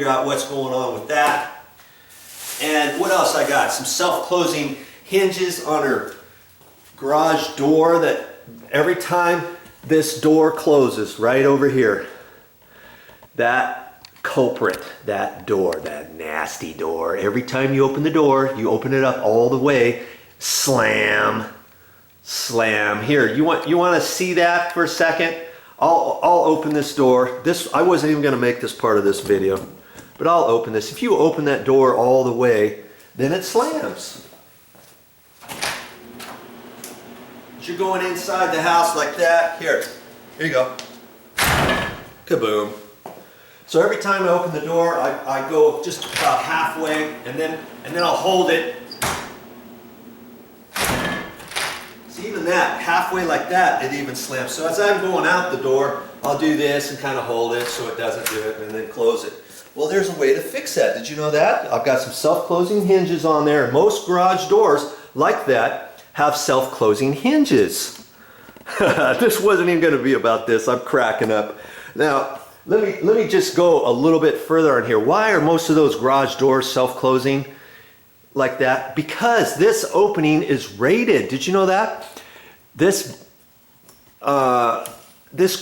figure out what's going on with that. And what else I got? Some self-closing hinges on her garage door that every time this door closes right over here, that culprit, that door, that nasty door, every time you open the door, you open it up all the way, slam, slam. Here, you want to see that for a second? I'll open this door. I wasn't even going to make this part of this video, but I'll open this. If you open that door all the way, then it slams. You're going inside the house like that. Here you go. Kaboom. So every time I open the door, I go just about halfway, and then I'll hold it. See, even that, halfway like that, it even slams. So as I'm going out the door, I'll do this and kind of hold it so it doesn't do it, and then close it. Well, there's a way to fix that. Did you know that? I've got some self-closing hinges on there. Most garage doors like that have self-closing hinges. This wasn't even going to be about this. I'm cracking up. Now, let me just go a little bit further on here. Why are most of those garage doors self-closing like that? Because this opening is rated. Did you know that? This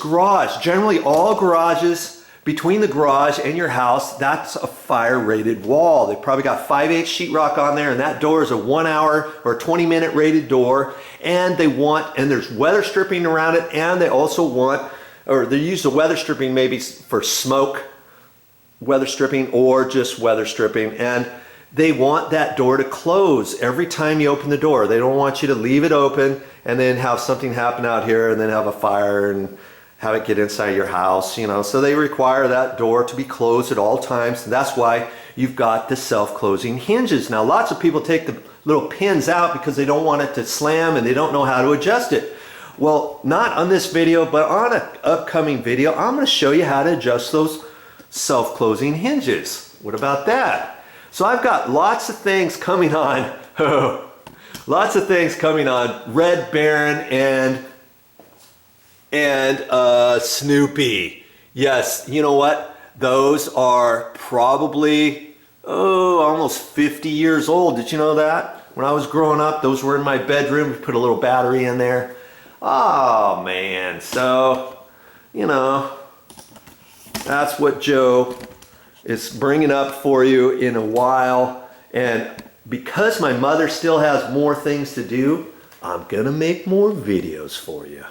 garage, generally all garages, between the garage and your house, that's a fire rated wall. They probably got 5/8 sheetrock on there, and that door is a 1 hour or 20-minute rated door. And there's weather stripping around it, and they also want, or they use the weather stripping maybe for smoke weather stripping or just weather stripping. And they want that door to close every time you open the door. They don't want you to leave it open and then have something happen out here and then have a fire and have it get inside your house, you know. So they require that door to be closed at all times. And that's why you've got the self-closing hinges. Now, lots of people take the little pins out because they don't want it to slam and they don't know how to adjust it. Well, not on this video, but on an upcoming video, I'm going to show you how to adjust those self-closing hinges. What about that? So I've got lots of things coming on. Lots of things coming on. Red Baron and Snoopy. Yes, you know what? Those are probably, almost 50 years old. Did you know that? When I was growing up, those were in my bedroom. We put a little battery in there. Oh, man. So, you know, that's what Joe is bringing up for you in a while. And because my mother still has more things to do, I'm going to make more videos for you.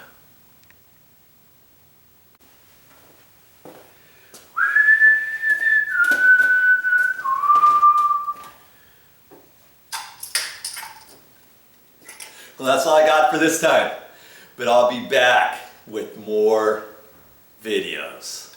Well, that's all I got for this time, but I'll be back with more videos.